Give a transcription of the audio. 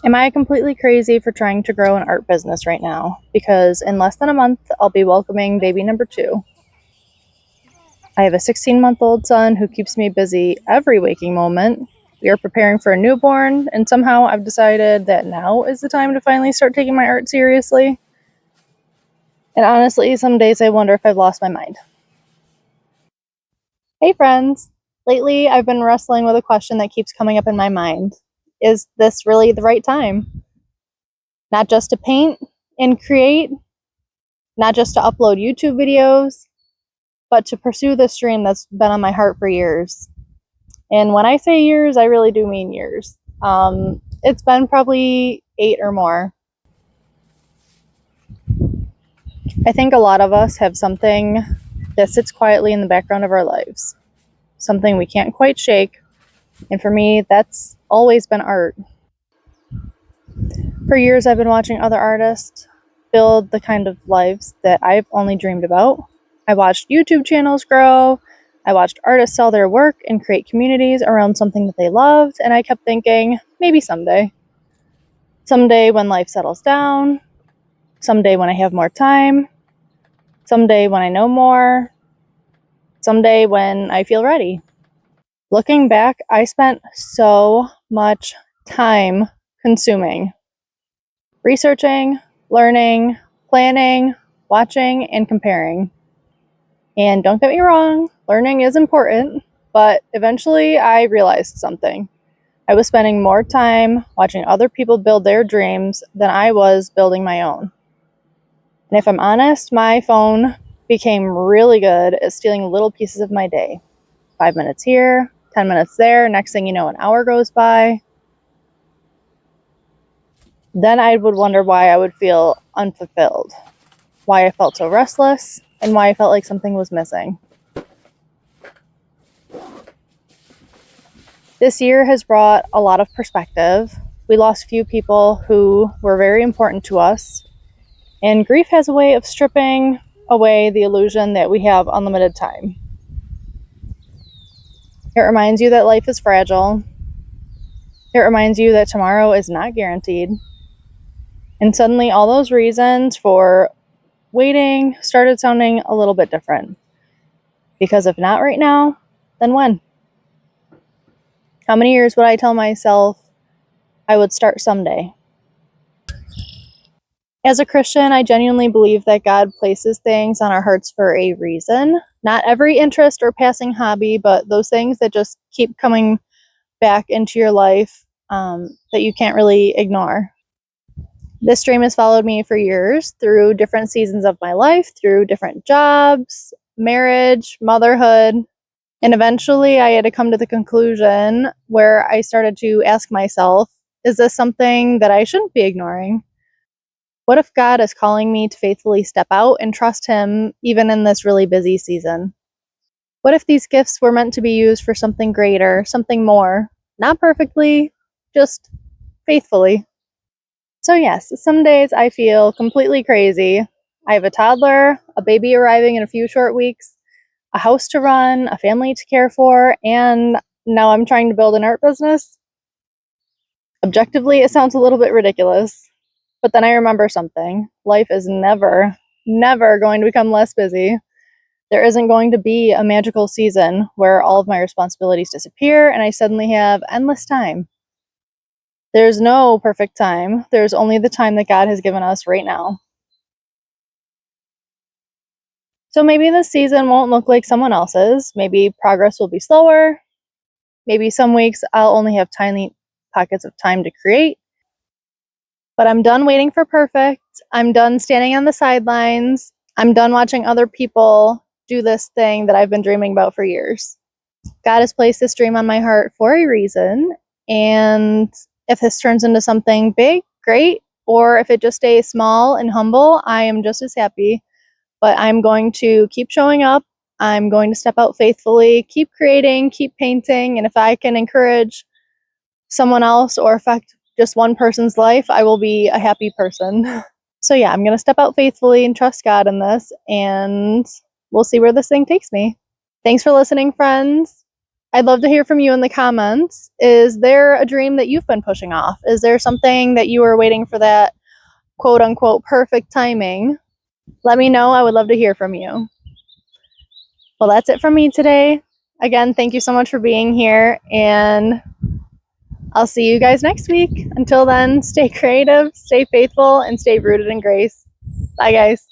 Am I completely crazy for trying to grow an art business right now? Because in less than a month, I'll be welcoming baby number 2. I have a 16-month-old son who keeps me busy every waking moment. We are preparing for a newborn, and somehow I've decided that now is the time to finally start taking my art seriously. And honestly, some days I wonder if I've lost my mind. Hey friends! Lately, I've been wrestling with a question that keeps coming up in my mind. Is this really the right time? Not just to paint and create, not just to upload YouTube videos, but to pursue this dream that's been on my heart for years. And when I say years, I really do mean years. It's been probably 8 or more. I think a lot of us have something that sits quietly in the background of our lives, something we can't quite shake. And for me, that's always been art. For years, I've been watching other artists build the kind of lives that I've only dreamed about. I watched YouTube channels grow. I watched artists sell their work and create communities around something that they loved, and I kept thinking, maybe someday. Someday when life settles down, someday when I have more time, someday when I know more, someday when I feel ready. Looking back, I spent so much time consuming, researching, learning, planning, watching, and comparing. And don't get me wrong, learning is important, but eventually I realized something. I was spending more time watching other people build their dreams than I was building my own. And if I'm honest, my phone became really good at stealing little pieces of my day. 5 minutes here, 10 minutes there, next thing you know, an hour goes by. Then I would wonder why I would feel unfulfilled, why I felt so restless, and why I felt like something was missing. This year has brought a lot of perspective. We lost a few people who were very important to us, and grief has a way of stripping away the illusion that we have unlimited time. It reminds you that life is fragile. It reminds you that tomorrow is not guaranteed. And suddenly all those reasons for waiting started sounding a little bit different. Because if not right now, then when? How many years would I tell myself I would start someday? As a Christian, I genuinely believe that God places things on our hearts for a reason. Not every interest or passing hobby, but those things that just keep coming back into your life that you can't really ignore. This dream has followed me for years through different seasons of my life, through different jobs, marriage, motherhood. And eventually I had to come to the conclusion where I started to ask myself, is this something that I shouldn't be ignoring? What if God is calling me to faithfully step out and trust Him even in this really busy season? What if these gifts were meant to be used for something greater, something more? Not perfectly, just faithfully. So yes, some days I feel completely crazy. I have a toddler, a baby arriving in a few short weeks, a house to run, a family to care for, and now I'm trying to build an art business. Objectively, it sounds a little bit ridiculous, but then I remember something. Life is never, never going to become less busy. There isn't going to be a magical season where all of my responsibilities disappear and I suddenly have endless time. There's no perfect time. There's only the time that God has given us right now. So maybe this season won't look like someone else's. Maybe progress will be slower. Maybe some weeks I'll only have tiny pockets of time to create. But I'm done waiting for perfect. I'm done standing on the sidelines. I'm done watching other people do this thing that I've been dreaming about for years. God has placed this dream on my heart for a reason. And if this turns into something big, great. Or if it just stays small and humble, I am just as happy. But I'm going to keep showing up. I'm going to step out faithfully, keep creating, keep painting. And if I can encourage someone else or affect just one person's life, I will be a happy person. So yeah, I'm going to step out faithfully and trust God in this. And we'll see where this thing takes me. Thanks for listening, friends. I'd love to hear from you in the comments. Is there a dream that you've been pushing off? Is there something that you were waiting for that quote unquote perfect timing? Let me know. I would love to hear from you. Well, that's it from me today. Again, thank you so much for being here, and I'll see you guys next week. Until then, stay creative, stay faithful, and stay rooted in grace. Bye, guys.